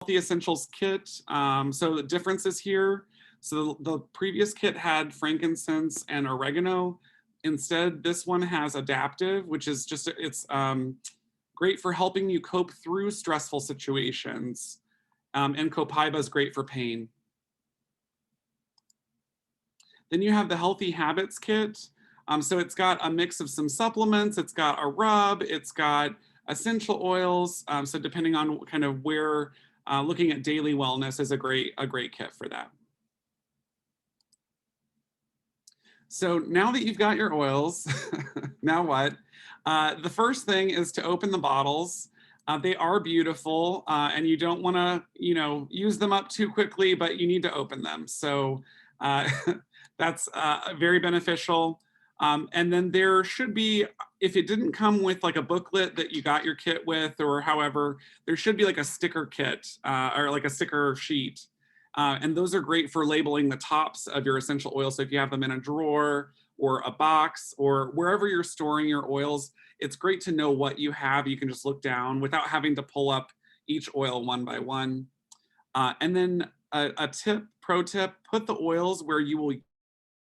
Healthy Essentials kit. So the differences here. So the previous kit had frankincense and oregano. Instead, this one has adaptive, which is just, it's great for helping you cope through stressful situations. And copaiba is great for pain. Then you have the Healthy Habits kit. So it's got a mix of some supplements, it's got a rub, it's got essential oils. So depending on kind of where, looking at daily wellness is a great kit for that. So now that you've got your oils, now what? The first thing is to open the bottles. They are beautiful, and you don't want to, use them up too quickly, but you need to open them. So that's very beneficial. And then there should be, if it didn't come with like a booklet that you got your kit with, or however, there should be like a sticker kit or like a sticker sheet. And those are great for labeling the tops of your essential oils. So if you have them in a drawer or a box or wherever you're storing your oils, it's great to know what you have. You can just look down without having to pull up each oil one by one. And then a pro tip, put the oils where you will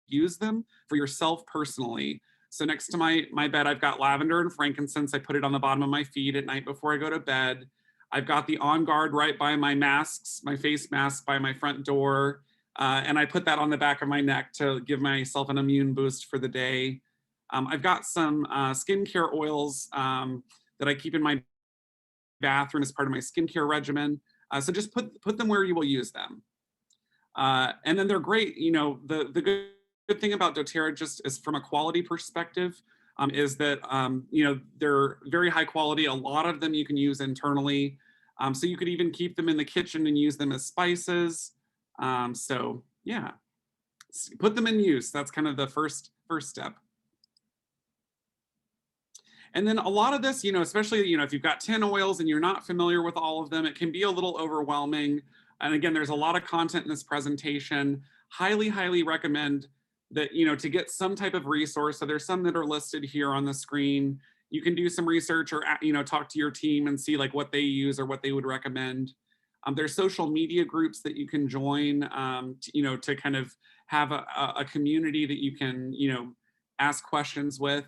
use them for yourself personally. So next to my bed, I've got lavender and frankincense. I put it on the bottom of my feet at night before I go to bed. I've got the On Guard right by my masks, my face mask by my front door. And I put that on the back of my neck to give myself an immune boost for the day. I've got some skincare oils that I keep in my bathroom as part of my skincare regimen. So just put them where you will use them. And then they're great. The good thing about doTERRA, just is from a quality perspective, is that they're very high quality. A lot of them you can use internally. So you could even keep them in the kitchen and use them as spices. So yeah, put them in use. That's kind of the first step. And then a lot of this, especially, if you've got 10 oils and you're not familiar with all of them, it can be a little overwhelming. And again, there's a lot of content in this presentation. Highly, highly recommend that, to get some type of resource. So there's some that are listed here on the screen. You can do some research or, talk to your team and see like what they use or what they would recommend. There's social media groups that you can join, to kind of have a community that you can, ask questions with.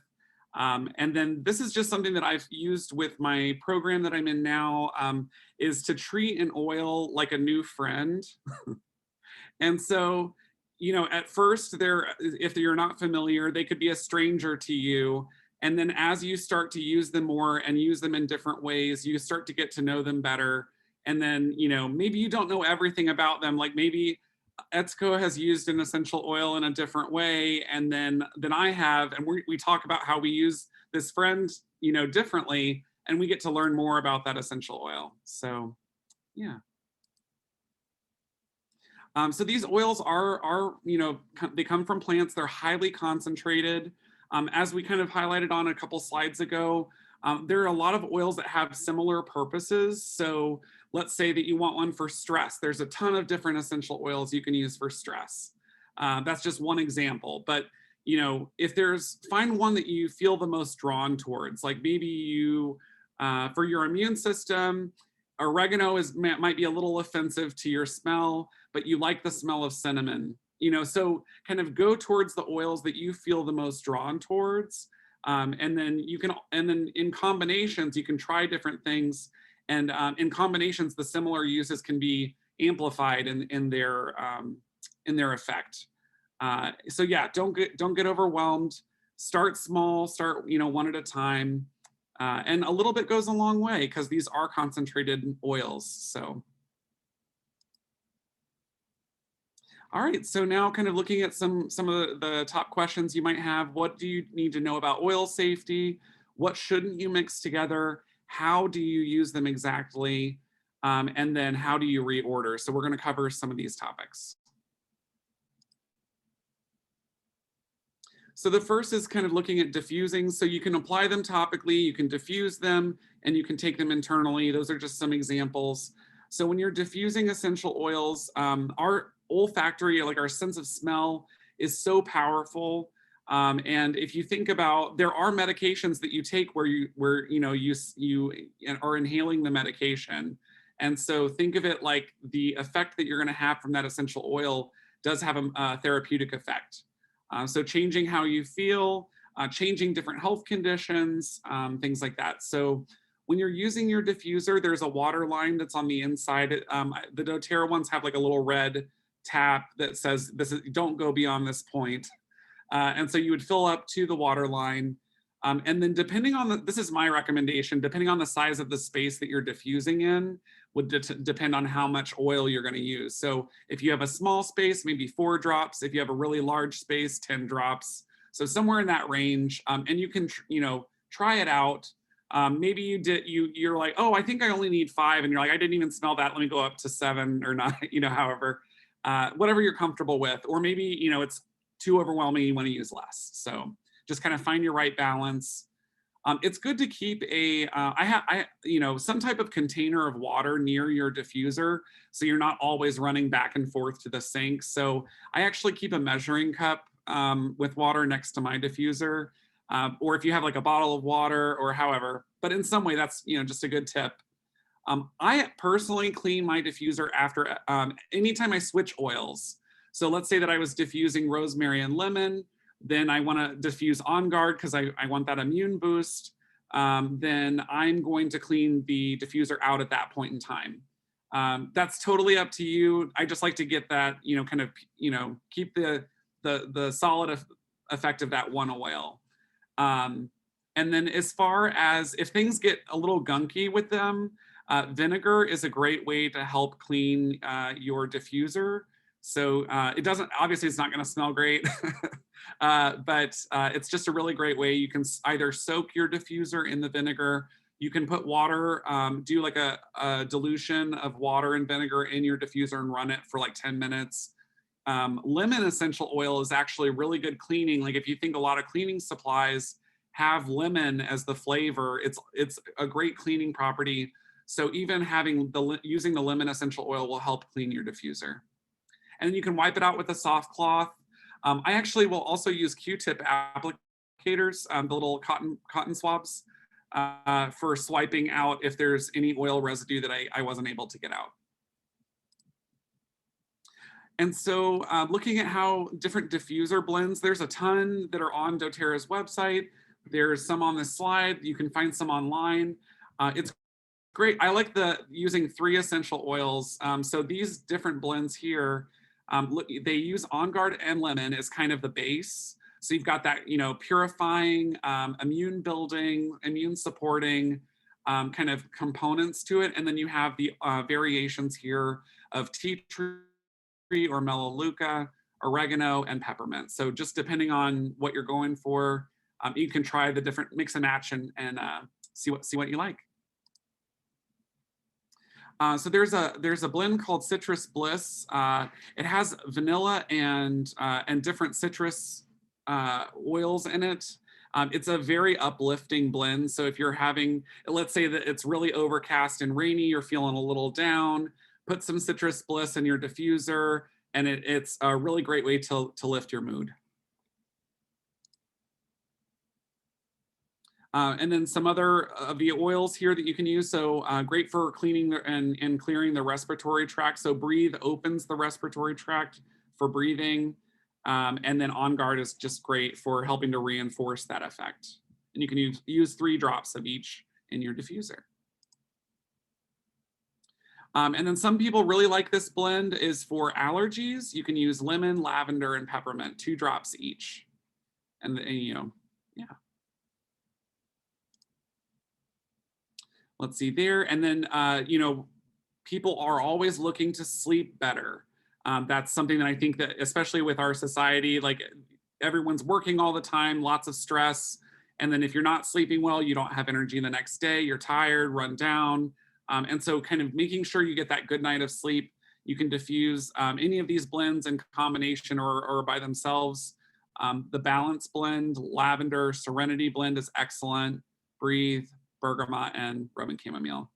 And then this is just something that I've used with my program that I'm in now, is to treat an oil like a new friend. And so, at first, if you're not familiar, they could be a stranger to you. And then as you start to use them more and use them in different ways, you start to get to know them better. And then, maybe you don't know everything about them. Like maybe Etsuko has used an essential oil in a different way and then than I have. And we talk about how we use this friend, differently, and we get to learn more about that essential oil. So, yeah. So these oils are, they come from plants. They're highly concentrated. As we kind of highlighted on a couple slides ago, there are a lot of oils that have similar purposes. So let's say that you want one for stress. There's a ton of different essential oils you can use for stress. That's just one example. But, find one that you feel the most drawn towards. Like maybe you, for your immune system, oregano might be a little offensive to your smell, but you like the smell of cinnamon. So kind of go towards the oils that you feel the most drawn towards. And then in combinations, you can try different things. And in combinations, the similar uses can be amplified in their effect. So yeah, don't get overwhelmed. Start small, start, one at a time. And a little bit goes a long way because these are concentrated oils. So, all right. So now kind of looking at some of the top questions you might have. What do you need to know about oil safety? What shouldn't you mix together? How do you use them exactly? And then how do you reorder? So we're going to cover some of these topics. So the first is kind of looking at diffusing. So you can apply them topically, you can diffuse them, and you can take them internally. Those are just some examples. So when you're diffusing essential oils, our olfactory, like our sense of smell, is so powerful. And if you think about, there are medications that you take where you are inhaling the medication. And so think of it like the effect that you're going to have from that essential oil does have a therapeutic effect. So changing how you feel, changing different health conditions, things like that. So when you're using your diffuser, there's a water line that's on the inside. The doTERRA ones have like a little red tap that says this is, don't go beyond this point. And so you would fill up to the water line. And then depending on this is my recommendation, depending on the size of the space that you're diffusing in would depend on how much oil you're going to use. So if you have a small space, maybe 4 drops. If you have a really large space, 10 drops. So somewhere in that range, and you can, try it out. Maybe you're like, oh, I think I only need 5. And you're like, I didn't even smell that. Let me go up to 7 or 9, however, whatever you're comfortable with. Or maybe, it's too overwhelming, you want to use less. So just kind of find your right balance. It's good to keep some type of container of water near your diffuser, so you're not always running back and forth to the sink. So I actually keep a measuring cup with water next to my diffuser, or if you have like a bottle of water or however, but in some way that's, just a good tip. I personally clean my diffuser after anytime I switch oils. So let's say that I was diffusing rosemary and lemon, then I want to diffuse On Guard because I want that immune boost. Then I'm going to clean the diffuser out at that point in time. That's totally up to you. I just like to get that, kind of, keep the solid effect of that one oil. And then as far as if things get a little gunky with them, vinegar is a great way to help clean your diffuser. So it doesn't, obviously it's not going to smell great, but it's just a really great way. You can either soak your diffuser in the vinegar, you can put water, do like a dilution of water and vinegar in your diffuser and run it for like 10 minutes. Lemon essential oil is actually really good cleaning. Like if you think a lot of cleaning supplies have lemon as the flavor, it's a great cleaning property. So even using the lemon essential oil will help clean your diffuser. And then you can wipe it out with a soft cloth. I actually will also use Q-tip applicators, the little cotton swabs, for swiping out if there's any oil residue that I wasn't able to get out. And so looking at how different diffuser blends, there's a ton that are on doTERRA's website. There's some on this slide. You can find some online. It's great. I like using 3 essential oils. So these different blends here, they use On Guard and lemon as kind of the base. So you've got that, purifying, immune building, immune supporting kind of components to it. And then you have the variations here of tea tree or melaleuca, oregano, and peppermint. So just depending on what you're going for, you can try the different mix and match and see what you like. So there's a blend called Citrus Bliss. It has vanilla and different citrus oils in it. It's a very uplifting blend. So if you're having, let's say that it's really overcast and rainy, you're feeling a little down, put some Citrus Bliss in your diffuser, and it's a really great way to lift your mood. And then some other of the oils here that you can use. So great for cleaning and clearing the respiratory tract. So Breathe opens the respiratory tract for breathing. And then On Guard is just great for helping to reinforce that effect. And you can use 3 drops of each in your diffuser. And then some people really like this blend is for allergies. You can use lemon, lavender, and peppermint, 2 drops each. And yeah. Let's see there. And then, people are always looking to sleep better. That's something that I think that, especially with our society, like everyone's working all the time, lots of stress. And then if you're not sleeping well, you don't have energy the next day, you're tired, run down. And so kind of making sure you get that good night of sleep. You can diffuse any of these blends in combination or by themselves. The Balance blend, lavender, Serenity blend is excellent. Breathe, bergamot, and Roman chamomile.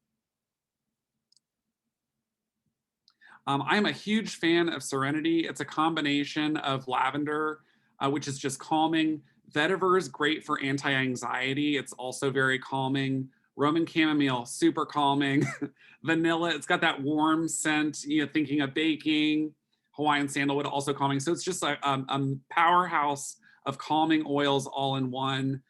I'm a huge fan of Serenity. It's a combination of lavender, which is just calming. Vetiver is great for anti-anxiety. It's also very calming. Roman chamomile, super calming. Vanilla, it's got that warm scent, you know, thinking of baking. Hawaiian sandalwood, also calming. So it's just a powerhouse of calming oils all in one.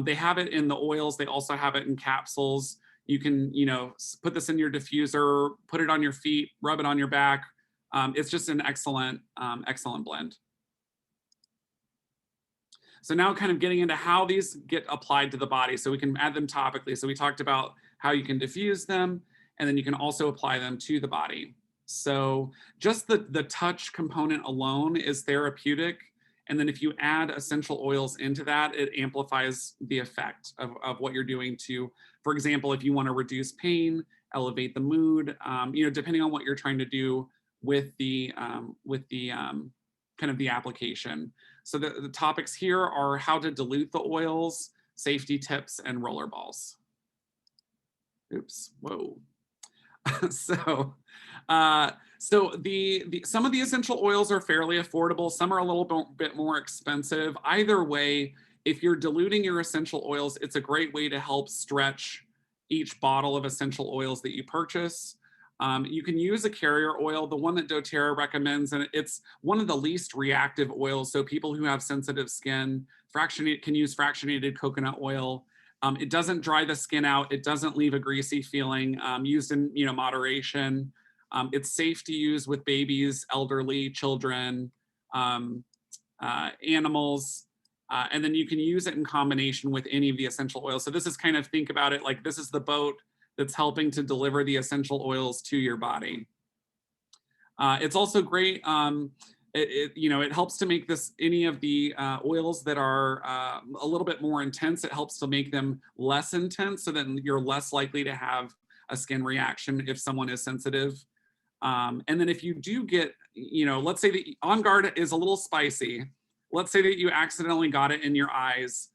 They have it in the oils. They also have it in capsules. You can, you know, put this in your diffuser, put it on your feet, rub it on your back. It's just an excellent, excellent blend. So now kind of getting into how these get applied to the body. So we can add them topically. So we talked about how you can diffuse them, and then you can also apply them to the body. So just the touch component alone is therapeutic. And then if you add essential oils into that, it amplifies the effect of what you're doing to, for example, if you want to reduce pain, elevate the mood, you know, depending on what you're trying to do with the kind of the application. So the topics here are how to dilute the oils, safety tips, and rollerballs. Oops, whoa. So, some of the essential oils are fairly affordable. Some are a little bit more expensive. Either way, if you're diluting your essential oils, it's a great way to help stretch each bottle of essential oils that you purchase. You can use a carrier oil, the one that doTERRA recommends, and it's one of the least reactive oils. So people who have sensitive skin can use fractionated coconut oil. It doesn't dry the skin out. It doesn't leave a greasy feeling. Used in, you know, moderation. It's safe to use with babies, elderly, children, animals. And then you can use it in combination with any of the essential oils. So this is kind of, think about it like this is the boat that's helping to deliver the essential oils to your body. It's also great. You know, it helps to make this, any of the oils that are a little bit more intense, it helps to make them less intense, so that you're less likely to have a skin reaction if someone is sensitive. And then if you do get, you know, let's say that On Guard is a little spicy. Let's say that you accidentally got it in your eyes.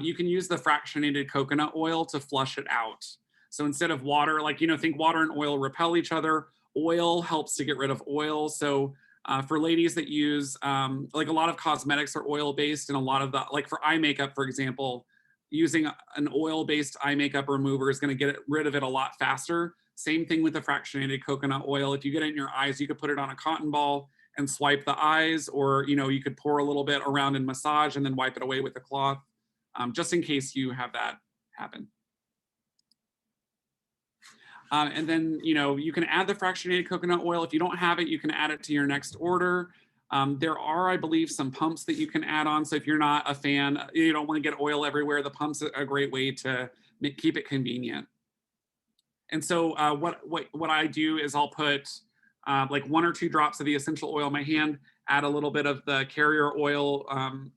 You can use the fractionated coconut oil to flush it out. So instead of water, like, you know, think water and oil repel each other. Oil helps to get rid of oil. So for ladies that use, like a lot of cosmetics are oil based, and a lot of the, like for eye makeup, for example, using an oil based eye makeup remover is going to get rid of it a lot faster. Same thing with the fractionated coconut oil. If you get it in your eyes, you could put it on a cotton ball and swipe the eyes, or, you know, you could pour a little bit around and massage and then wipe it away with a cloth, just in case you have that happen. And then, you know, you can add the fractionated coconut oil. If you don't have it, you can add it to your next order. There are, I believe, some pumps that you can add on. So if you're not a fan, you don't want to get oil everywhere, the pump's a great way to keep it convenient. And so what I do is I'll put like 1 or 2 drops of the essential oil in my hand, add a little bit of the carrier oil,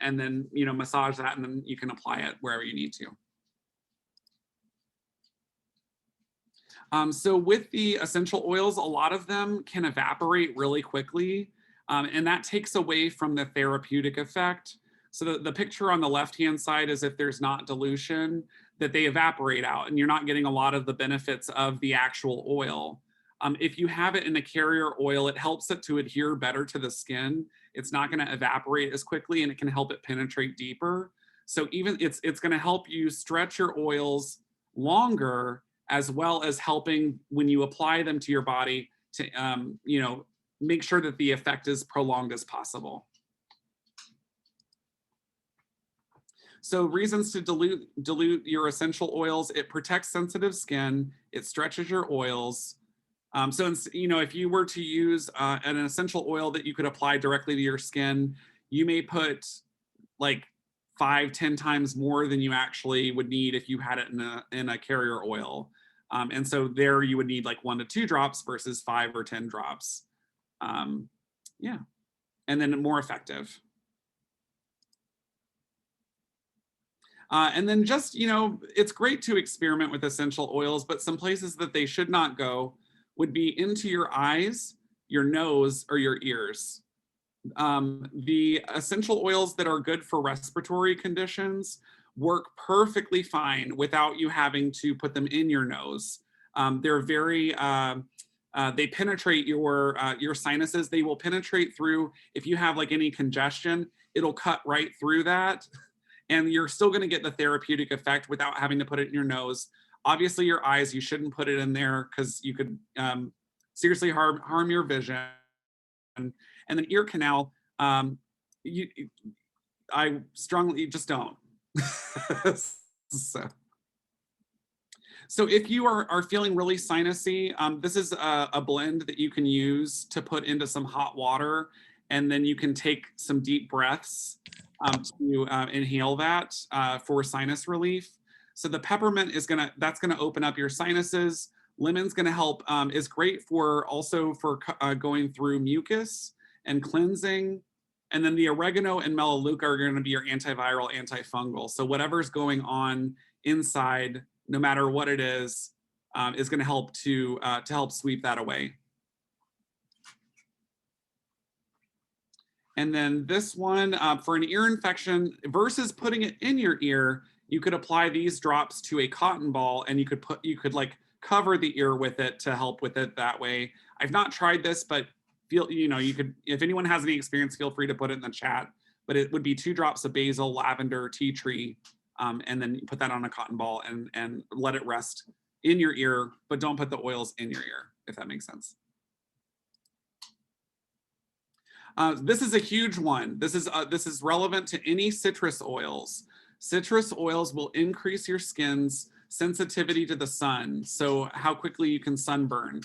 and then, you know, massage that, and then you can apply it wherever you need to. So with the essential oils, a lot of them can evaporate really quickly, and that takes away from the therapeutic effect. So the picture on the left-hand side is if there's not dilution, that they evaporate out, and you're not getting a lot of the benefits of the actual oil. If you have it in a carrier oil, it helps it to adhere better to the skin. It's not going to evaporate as quickly, and it can help it penetrate deeper. So even it's going to help you stretch your oils longer, as well as helping when you apply them to your body to, you know, make sure that the effect is prolonged as possible. So reasons to dilute your essential oils: it protects sensitive skin, it stretches your oils. So, you know, if you were to use an essential oil that you could apply directly to your skin, you may put like 5-10 times more than you actually would need if you had it in a carrier oil. And so there you would need like 1 to 2 drops versus 5 or 10 drops. Yeah, and then more effective. And then just, you know, it's great to experiment with essential oils, but some places that they should not go would be into your eyes, your nose, or your ears. The essential oils that are good for respiratory conditions work perfectly fine without you having to put them in your nose. They're very, they penetrate your sinuses. They will penetrate through, if you have like any congestion, it'll cut right through that. And you're still going to get the therapeutic effect without having to put it in your nose. Obviously your eyes, you shouldn't put it in there because you could seriously harm your vision. And then ear canal, you, I strongly just don't. so, so if you are feeling really sinusy, this is a blend that you can use to put into some hot water, and then you can take some deep breaths to inhale that for sinus relief. So the peppermint is that's gonna open up your sinuses. Lemon's gonna help, is great for also for going through mucus and cleansing. And then the oregano and melaleuca are gonna be your antiviral, antifungal. So whatever's going on inside, no matter what it is going to help sweep that away. And then this one for an ear infection, versus putting it in your ear, you could apply these drops to a cotton ball, and you could like cover the ear with it to help with it that way. I've not tried this, but you could, if anyone has any experience, feel free to put it in the chat. But it would be 2 drops of basil, lavender, tea tree, and then you put that on a cotton ball and let it rest in your ear, but don't put the oils in your ear, if that makes sense. This is a huge one. This is relevant to any citrus oils. Citrus oils will increase your skin's sensitivity to the sun, so how quickly you can sunburn.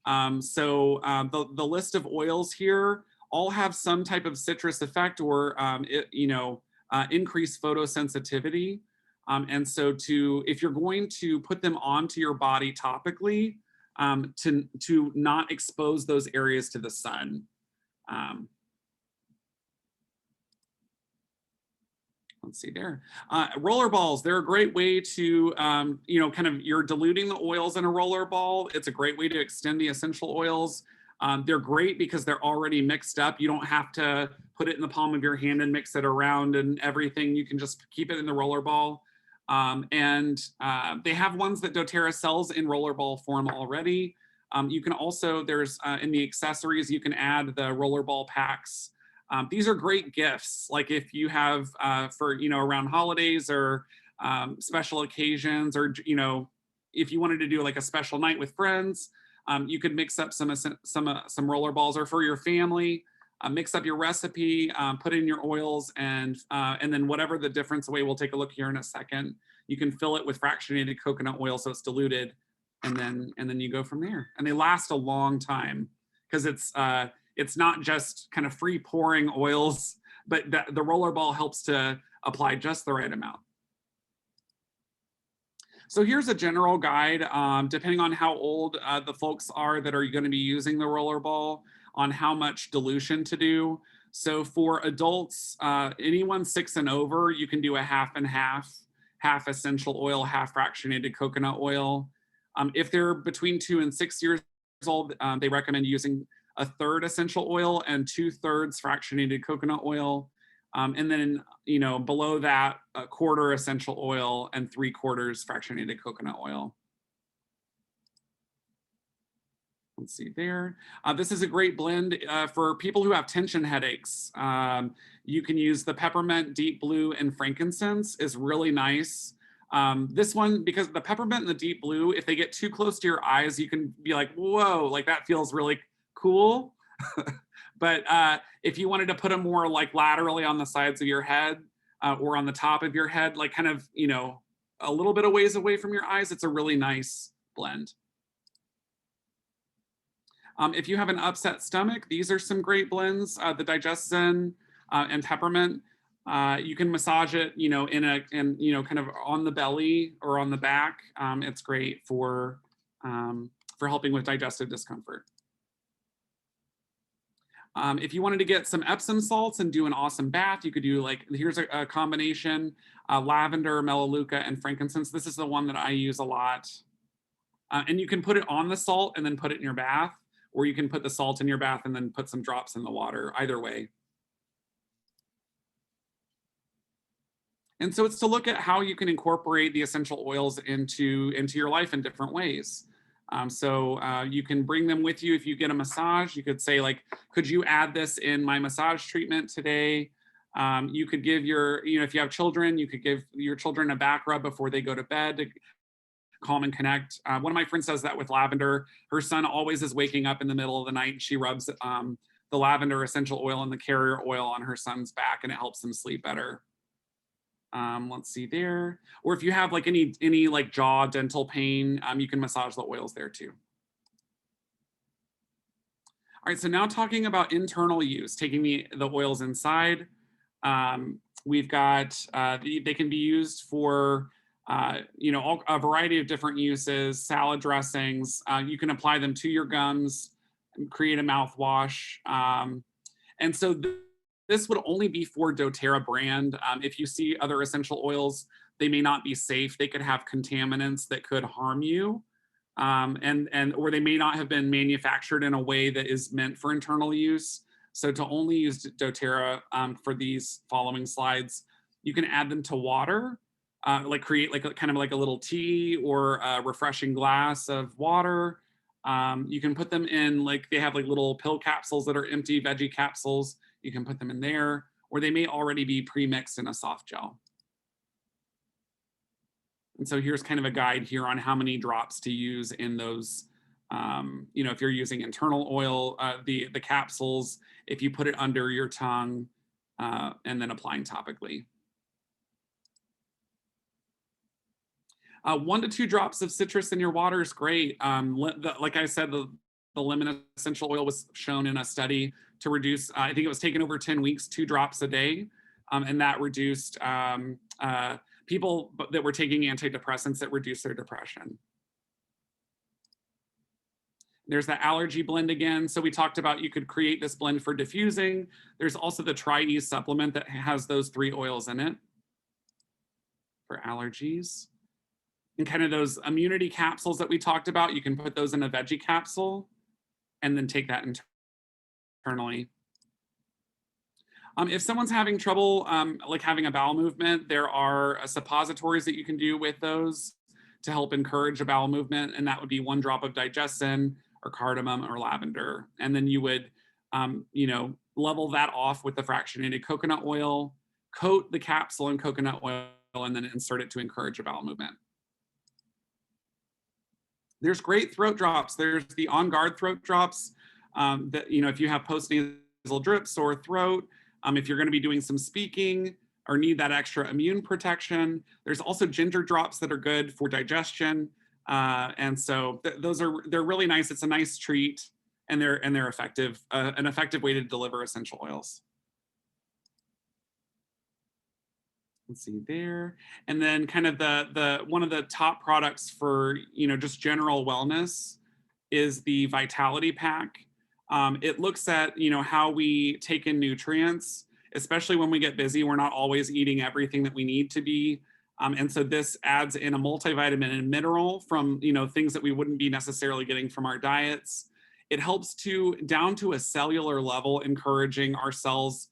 The list of oils here all have some type of citrus effect or increased photosensitivity. And so if you're going to put them onto your body topically, to not expose those areas to the sun. Let's see there. Roller balls, they're a great way to, you're diluting the oils in a roller ball. It's a great way to extend the essential oils. They're great because they're already mixed up. You don't have to put it in the palm of your hand and mix it around and everything. You can just keep it in the roller ball. They have ones that doTERRA sells in roller ball form already. You can also, there's in the accessories, you can add the roller ball packs. These are great gifts. Like if you have for, around holidays or special occasions, or, if you wanted to do like a special night with friends, you could mix up some roller balls, or for your family, mix up your recipe, put in your oils, and then whatever the difference away, we'll take a look here in a second. You can fill it with fractionated coconut oil so it's diluted, and then you go from there. And they last a long time because it's not just kind of free pouring oils, but the roller ball helps to apply just the right amount. So here's a general guide, depending on how old the folks are that are going to be using the roller ball, on how much dilution to do. So for adults, anyone 6 and over, you can do a half and half essential oil, half fractionated coconut oil. If they're between 2 and 6 years old, they recommend using 1/3 essential oil and 2/3 fractionated coconut oil. And then, below that, 1/4 essential oil and 3/4 fractionated coconut oil. Let's see there. This is a great blend for people who have tension headaches. You can use the peppermint, deep blue, and frankincense is really nice. This one, because the peppermint and the deep blue, if they get too close to your eyes, you can be like, whoa, like that feels really cool. But if you wanted to put them more like laterally on the sides of your head or on the top of your head, like kind of, a little bit of ways away from your eyes, it's a really nice blend. If you have an upset stomach, these are some great blends. The DigestZen and peppermint. You can massage it, kind of on the belly or on the back. It's great for helping with digestive discomfort. If you wanted to get some Epsom salts and do an awesome bath, you could do here's a combination, lavender, melaleuca, and frankincense. This is the one that I use a lot. And you can put it on the salt and then put it in your bath, or you can put the salt in your bath and then put some drops in the water, either way. And so it's to look at how you can incorporate the essential oils into your life in different ways. You can bring them with you if you get a massage. You could say, like, could you add this in my massage treatment today? You could give if you have children, you could give your children a back rub before they go to bed to calm and connect. One of my friends does that with lavender. Her son always is waking up in the middle of the night, and she rubs the lavender essential oil and the carrier oil on her son's back, and it helps him sleep better. Let's see there. Or if you have like any like jaw dental pain, you can massage the oils there too. All right, so now talking about internal use, taking the oils inside. We've got, they can be used for, a variety of different uses, salad dressings. You can apply them to your gums, and create a mouthwash. And so this would only be for doTERRA brand. If you see other essential oils, they may not be safe. They could have contaminants that could harm you. Or they may not have been manufactured in a way that is meant for internal use. So to only use doTERRA for these following slides, you can add them to water, like create like kind of like a little tea or a refreshing glass of water. You can put them in, like they have like little pill capsules that are empty veggie capsules. You can put them in there, or they may already be pre-mixed in a soft gel. And so here's kind of a guide here on how many drops to use in those. If you're using internal oil, the capsules, if you put it under your tongue and then applying topically. 1 to 2 drops of citrus in your water is great. Like I said, the lemon essential oil was shown in a study to reduce, I think it was taken over 10 weeks, 2 drops a day. And that reduced people that were taking antidepressants that reduced their depression. There's the allergy blend again. So we talked about you could create this blend for diffusing. There's also the Tri-Ease supplement that has those 3 oils in it for allergies. And kind of those immunity capsules that we talked about, you can put those in a veggie capsule and then take that internally. If someone's having trouble, like having a bowel movement, there are suppositories that you can do with those to help encourage a bowel movement. And that would be 1 drop of digestin or cardamom or lavender. And then you would, level that off with the fractionated coconut oil, coat the capsule in coconut oil, and then insert it to encourage a bowel movement. There's great throat drops. There's the On Guard throat drops that, if you have postnasal drip, sore throat, if you're going to be doing some speaking or need that extra immune protection. There's also ginger drops that are good for digestion. And so they're really nice. It's a nice treat, and they're effective, an effective way to deliver essential oils. Let's see there. And then kind of the one of the top products for, just general wellness is the Vitality Pack. It looks at, how we take in nutrients, especially when we get busy. We're not always eating everything that we need to be. And so this adds in a multivitamin and mineral from, things that we wouldn't be necessarily getting from our diets. It helps down to a cellular level, encouraging our cells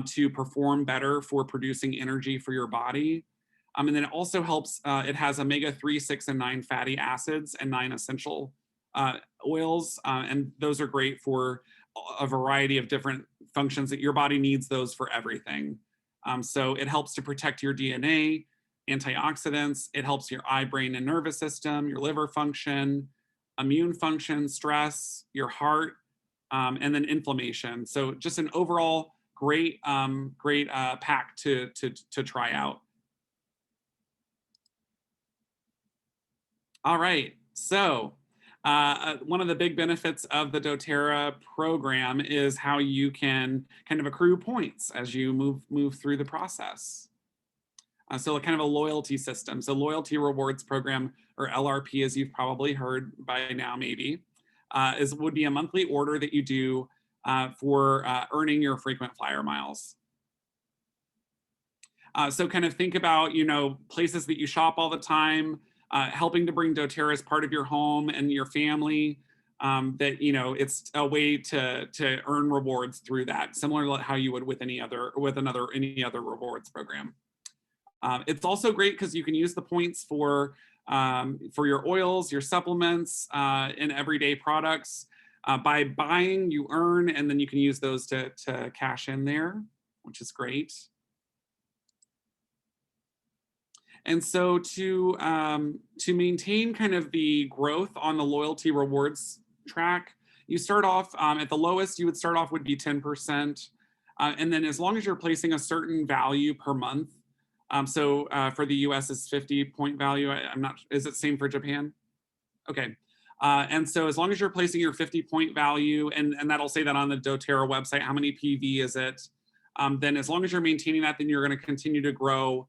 to perform better for producing energy for your body. And then it also helps, it has omega-3, 6, and 9 fatty acids and 9 essential oils. And those are great for a variety of different functions that your body needs those for everything. So it helps to protect your DNA, antioxidants. It helps your eye, brain, and nervous system, your liver function, immune function, stress, your heart, and then inflammation. So just an overall great pack to try out. All right, so one of the big benefits of the doTERRA program is how you can kind of accrue points as you move through the process. So kind of a loyalty system. So loyalty rewards program, or LRP, as you've probably heard by now, maybe, would be a monthly order that you do for earning your frequent flyer miles. So kind of think about, places that you shop all the time, helping to bring doTERRA as part of your home and your family, that, it's a way to earn rewards through that, similar to how you would with any other rewards program. It's also great because you can use the points for your oils, your supplements, and everyday products. By buying, you earn, and then you can use those to cash in there, which is great. And so to maintain kind of the growth on the loyalty rewards track, you start off at the lowest you would start off would be 10%. And then as long as you're placing a certain value per month, for the US is 50 point value. I'm not, is it same for Japan? Okay. And so as long as you're placing your 50 point value, and that'll say that on the doTERRA website, how many PV is it? Then as long as you're maintaining that, then you're going to continue to grow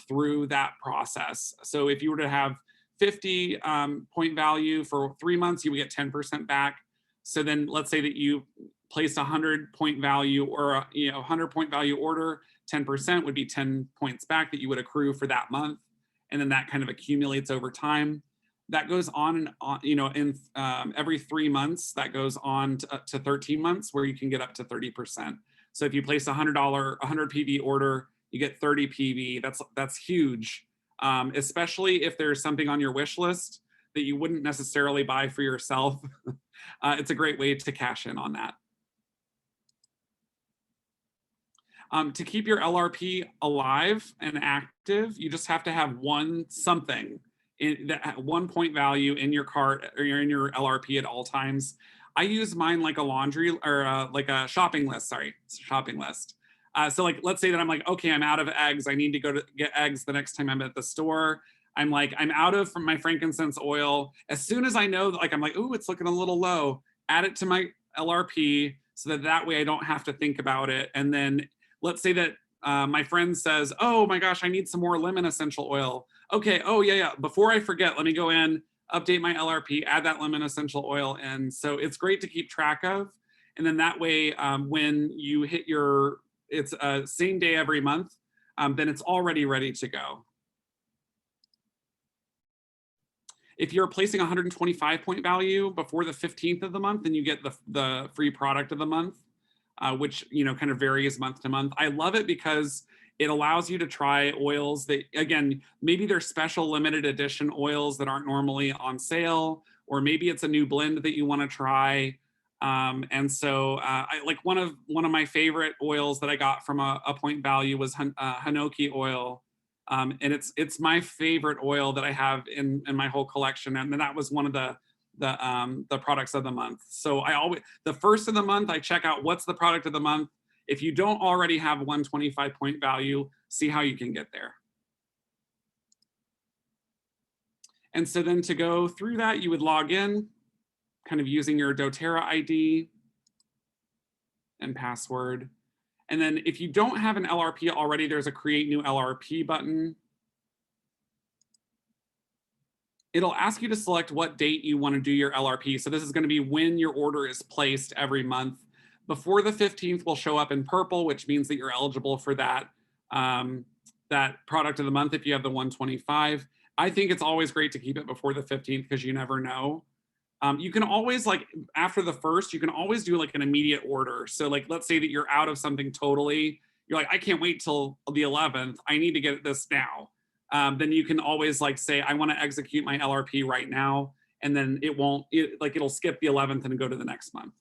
through that process. So if you were to have 50 point value for 3 months, you would get 10% back. So then let's say that you placed a 100 point value or a 100 point value order, 10% would be 10 points back that you would accrue for that month. And then that kind of accumulates over time. That goes on and on, in every 3 months, that goes on to 13 months where you can get up to 30%. So if you place a $100 PV order, you get 30 PV. That's huge, especially if there's something on your wish list that you wouldn't necessarily buy for yourself. It's a great way to cash in on that. To keep your LRP alive and active, you just have to have one point value in your cart or in your LRP at all times. I use mine like a laundry or like a shopping list. Sorry, shopping list. So like, let's say that I'm like, okay, I'm out of eggs. I need to go to get eggs the next time I'm at the store. I'm like, I'm out of from my frankincense oil. As soon as I know, like, I'm like, ooh, it's looking a little low. Add it to my LRP so that way I don't have to think about it. And then let's say that my friend says, oh my gosh, I need some more lemon essential oil. Okay, oh yeah. Before I forget, let me go in, update my LRP, add that lemon essential oil in. So it's great to keep track of. And then that way, when you hit it's same day every month, then it's already ready to go. If you're placing 125 point value before the 15th of the month, then you get the free product of the month, which kind of varies month to month. I love it because it allows you to try oils that, again, maybe they're special limited edition oils that aren't normally on sale, or maybe it's a new blend that you want to try. And so I like one of my favorite oils that I got from a point value was Hinoki oil. And it's my favorite oil that I have in my whole collection. And that was one of the products of the month. So I always, the first of the month, I check out what's the product of the month. If you don't already have 125 point value, see how you can get there. And so then to go through that, you would log in, kind of using your doTERRA ID and password. And then if you don't have an LRP already, there's a create new LRP button. It'll ask you to select what date you want to do your LRP. So this is going to be when your order is placed every month. Before the 15th will show up in purple, which means that you're eligible for that, that product of the month if you have the 125. I think it's always great to keep it before the 15th because you never know. You can always, like, after the first, you can always do like an immediate order. So like, let's say that you're out of something totally. You're like, I can't wait till the 11th. I need to get this now. Then you can always like say, I want to execute my LRP right now. And then it'll skip the 11th and go to the next month.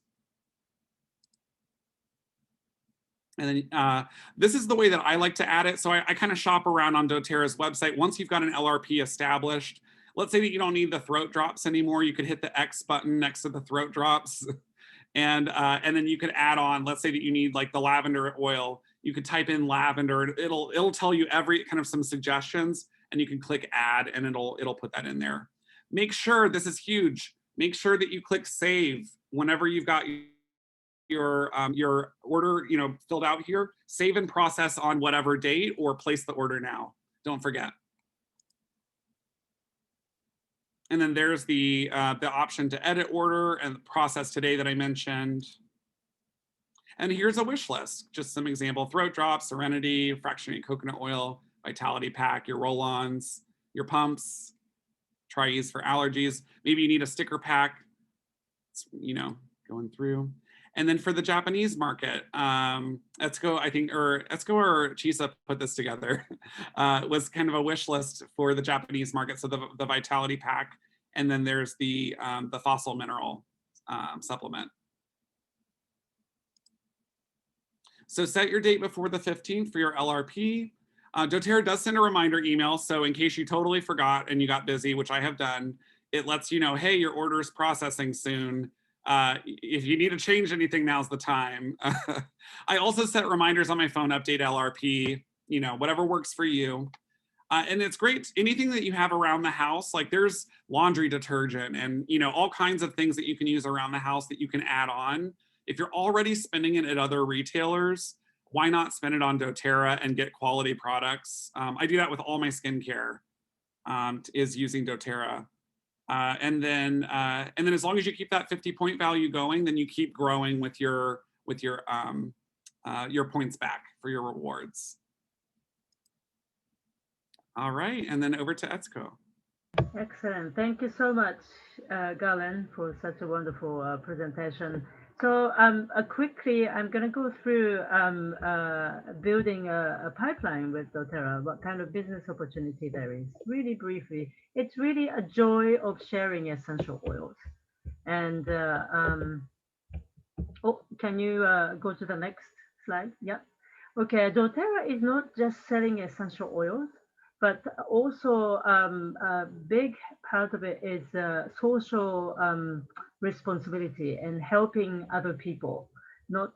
And then this is the way that I like to add it. So I kind of shop around on doTERRA's website. Once you've got an LRP established, let's say that you don't need the throat drops anymore, you could hit the X button next to the throat drops. And then you could add on, let's say that you need like the lavender oil, you could type in lavender, it'll tell you every kind of some suggestions, and you can click add and it'll put that in there. Make sure, this is huge, make sure that you click save whenever you've got your order filled out here. Save and process on whatever date, or place the order now. Don't forget. And then there's the option to edit order and process today that I mentioned. And here's a wish list, just some example: throat drops, Serenity, fractionated coconut oil, Vitality Pack, your roll-ons, your pumps, Tri-Ease for allergies. Maybe you need a sticker pack, going through. And then for the Japanese market, Etsuko, I think, or Etsuko or Chisa put this together, was kind of a wish list for the Japanese market. So the Vitality Pack, and then there's the fossil mineral supplement. So set your date before the 15th for your LRP. doTERRA does send a reminder email, so in case you totally forgot and you got busy, which I have done, it lets you know, hey, your order is processing soon. If you need to change anything, now's the time. I also set reminders on my phone, update LRP, whatever works for you. And it's great, anything that you have around the house, like there's laundry detergent and all kinds of things that you can use around the house that you can add on. If you're already spending it at other retailers, why not spend it on doTERRA and get quality products? I do that with all my skincare, is using doTERRA. And then as long as you keep that 50-point value going, then you keep growing with your points back for your rewards. All right, and then over to Etsuko. Excellent. Thank you so much, Galen, for such a wonderful presentation. So quickly, I'm going to go through building a pipeline with doTERRA, what kind of business opportunity there is. Really briefly, it's really a joy of sharing essential oils. And can you go to the next slide? Yeah. Okay, doTERRA is not just selling essential oils, but also a big part of it is social responsibility and helping other people. Not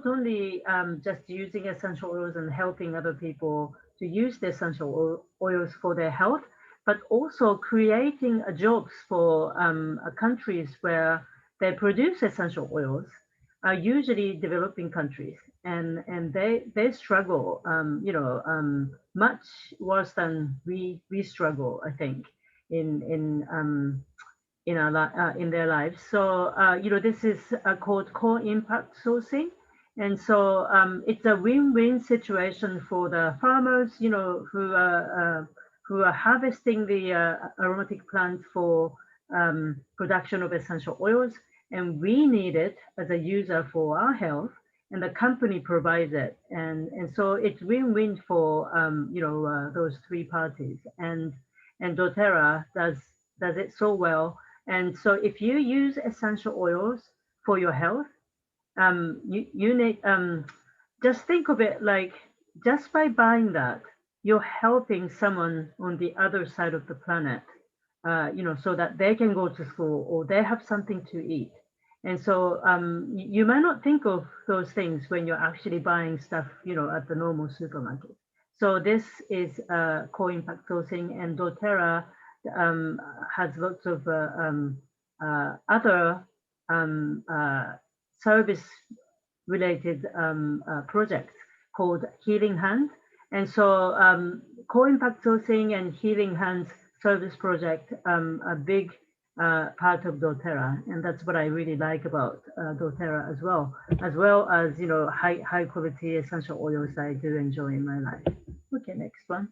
only just using essential oils and helping other people to use the essential oils for their health, but also creating jobs for countries where they produce essential oils, are usually developing countries, and they struggle, much worse than we struggle, I think, in their lives. So this is called core impact sourcing, and so it's a win-win situation for the farmers, who are harvesting the aromatic plants for production of essential oils, and we need it as a user for our health, and the company provides it, and so it's win-win for those three parties, and doTERRA does it so well. And so if you use essential oils for your health, you need, just think of it like, just by buying that, you're helping someone on the other side of the planet, so that they can go to school or they have something to eat. And so you might not think of those things when you're actually buying stuff, at the normal supermarket. So this is core impact sourcing, and doTERRA has lots of other service related projects called Healing Hands. And so core impact sourcing and Healing Hands service project, a big part of doTERRA, and that's what I really like about doTERRA as well as high quality essential oils I do enjoy in my life. Okay, next one.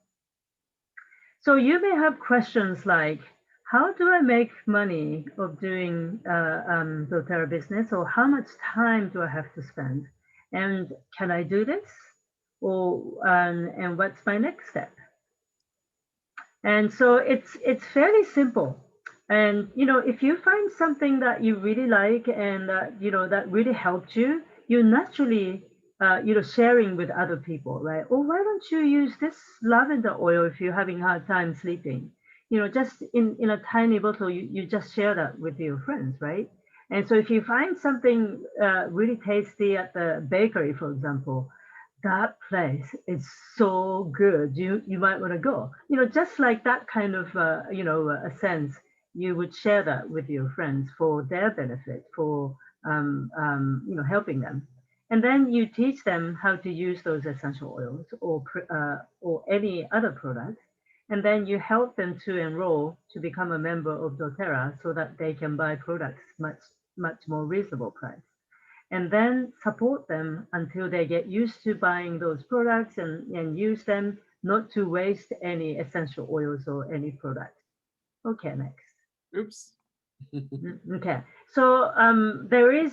So you may have questions like, how do I make money of doing doTERRA business, or how much time do I have to spend, and can I do this, or and what's my next step? And so it's fairly simple. And if you find something that you really like and that really helped you, you naturally sharing with other people, right? Or why don't you use this lavender oil if you're having a hard time sleeping? Just in a tiny bottle, you just share that with your friends, right? And so if you find something really tasty at the bakery, for example, that place is so good, you might want to go, just like that kind of a sense. You would share that with your friends for their benefit, for helping them, and then you teach them how to use those essential oils, or any other products, and then you help them to enroll to become a member of doTERRA so that they can buy products much more reasonable price, and then support them until they get used to buying those products and use them, not to waste any essential oils or any product. Okay, next. Oops. Okay, so there is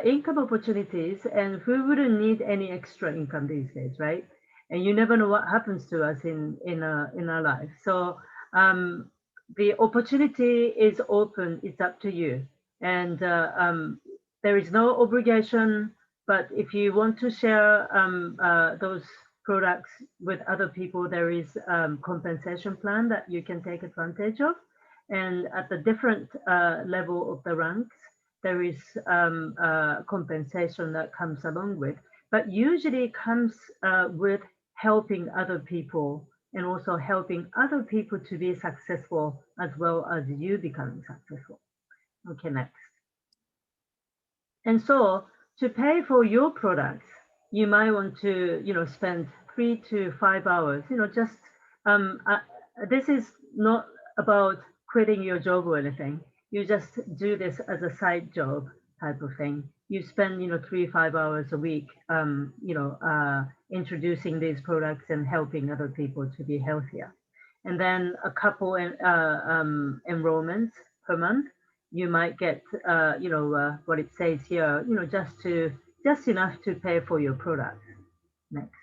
income opportunities, and who wouldn't need any extra income these days, right? And you never know what happens to us in our life. So the opportunity is open. It's up to you, and there is no obligation, But if you want to share those products with other people, there is compensation plan that you can take advantage of. And at the different level of the ranks, there is compensation that comes along with, but usually it comes with helping other people and also helping other people to be successful as well as you becoming successful. Okay, next. And so to pay for your products, you might want to, spend 3 to 5 hours, just, this is not about quitting your job or anything. You just do this as a side job type of thing. You spend, 3 to 5 hours a week, introducing these products and helping other people to be healthier. And then a couple enrollments per month, you might get, what it says here, just enough to pay for your product. Next.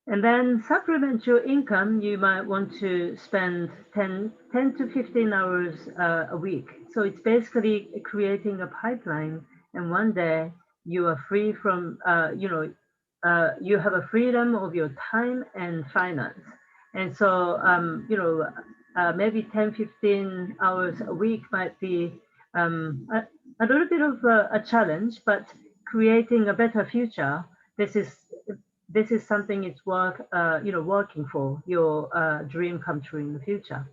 And then supplement your income, you might want to spend 10 to 15 hours a week. So it's basically creating a pipeline. And one day you are free from, you have a freedom of your time and finance. And so, maybe 10, 15 hours a week might be a little bit of a challenge, but creating a better future, this is something it's worth, working for your dream come true in the future.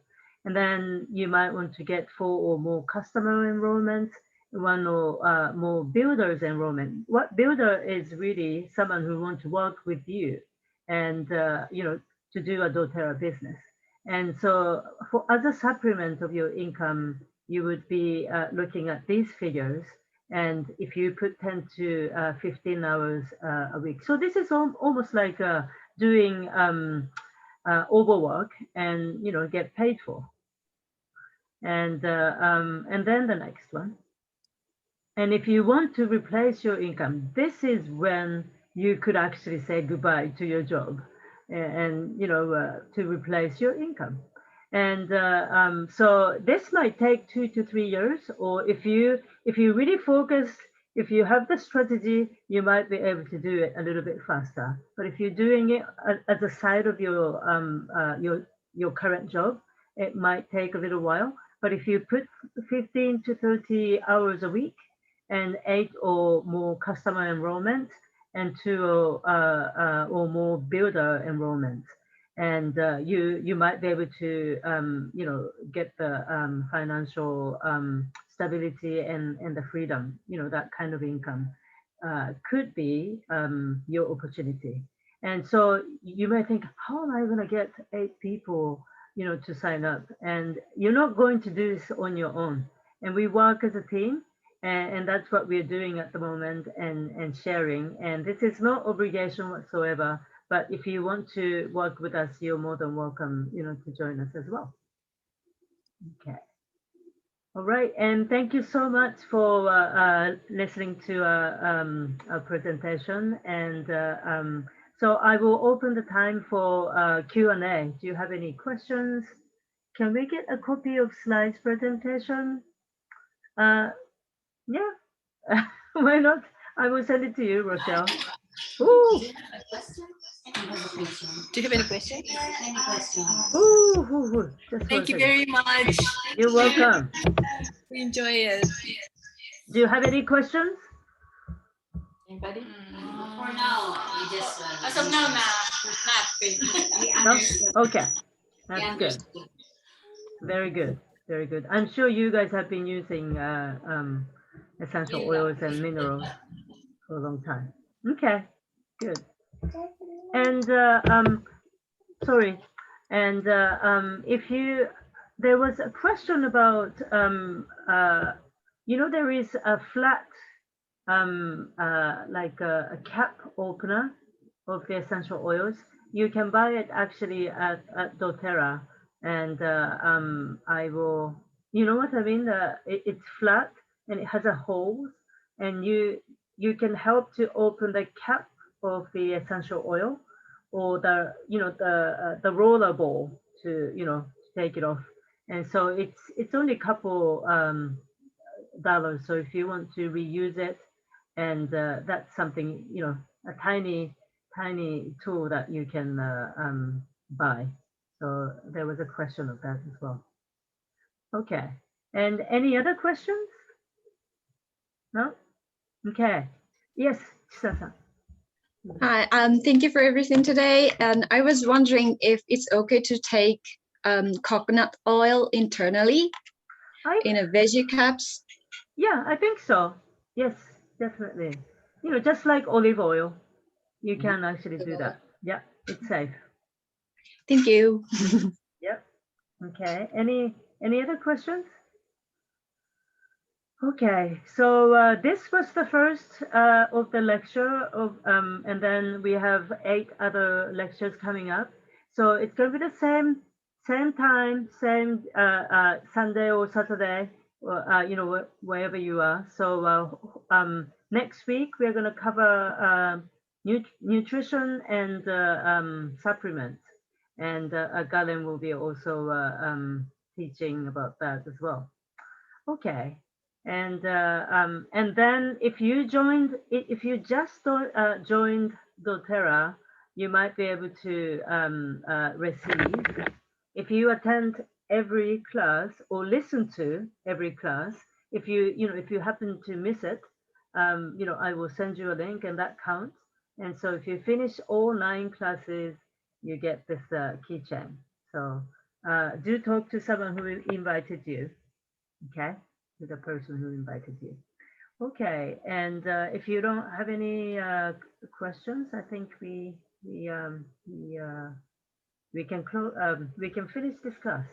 And then you might want to get 4 or more customer enrollments, 1 or more builders enrollment. What builder is really someone who wants to work with you and, to do a doTERRA business. And so as a supplement of your income, you would be looking at these figures. And if you put 10 to 15 hours a week. So this is almost like doing overwork and, get paid for. And then the next one. And if you want to replace your income, this is when you could actually say goodbye to your job and, to replace your income. And so this might take 2 to 3 years, or if you really focus, if you have the strategy, you might be able to do it a little bit faster. But if you're doing it as a side of your current job, it might take a little while. But if you put 15 to 30 hours a week and 8 or more customer enrollment and 2 or more builder enrollment, and you might be able to get the financial stability and the freedom, that kind of income could be your opportunity. And so you may think, how am I going to get 8 people to sign up? And you're not going to do this on your own. And we work as a team, and that's what we're doing at the moment, and sharing. And this is no obligation whatsoever. But if you want to work with us, you're more than welcome, to join us as well. Okay. All right. And thank you so much for listening to our presentation. And so I will open the time for Q&A. Do you have any questions? Can we get a copy of slides presentation? Yeah. Why not? I will send it to you, Rochelle. Ooh. Do you have any questions? Ooh, Thank you very much. You're welcome. We enjoy it. Do you have any questions? Anybody? For now, we just. As of now, nothing. No? Okay, that's good. Very good, very good. I'm sure you guys have been using essential oils and minerals for a long time. Okay, good. And sorry, and if you, there was a question about, there is a flat, like a cap opener of the essential oils. You can buy it actually at doTERRA, and I will, you know what I mean? It's flat and it has a hole, and you can help to open the cap of the essential oil, or the roller ball to to take it off. And so it's only a couple dollars. So if you want to reuse it, and that's something, a tiny tool that you can buy. So there was a question of that as well. Okay, and any other questions? No? Okay. Yes, Chisa-san. Hi, thank you for everything today. And I was wondering if it's okay to take coconut oil internally in a veggie cups. Yeah, I think so. Yes, definitely. Just like olive oil, you can actually do that. Yeah, it's safe. Thank you. Yep. Okay. Any other questions? Okay, so this was the first of the lecture and then we have 8 other lectures coming up. So it's going to be the same time, same Sunday or Saturday, or wherever you are. So next week we're going to cover nutrition and supplements, and Galen will be also teaching about that as well. Okay. And then if you just joined doTERRA, you might be able to receive, if you attend every class or listen to every class, if you happen to miss it, I will send you a link and that counts. And so if you finish all 9 classes, you get this keychain. So do talk to someone who invited you. Okay. To the person who invited you. Okay, and if you don't have any questions, I think we can finish this class.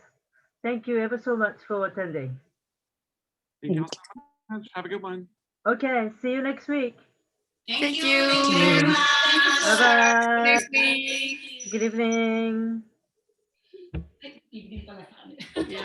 Thank you ever so much for attending. Thank you all so much. Have a good one. Okay, see you next week. Thank you. Thank you very much. Bye bye. Next week. Good evening. Evening pala sa amin. Yeah.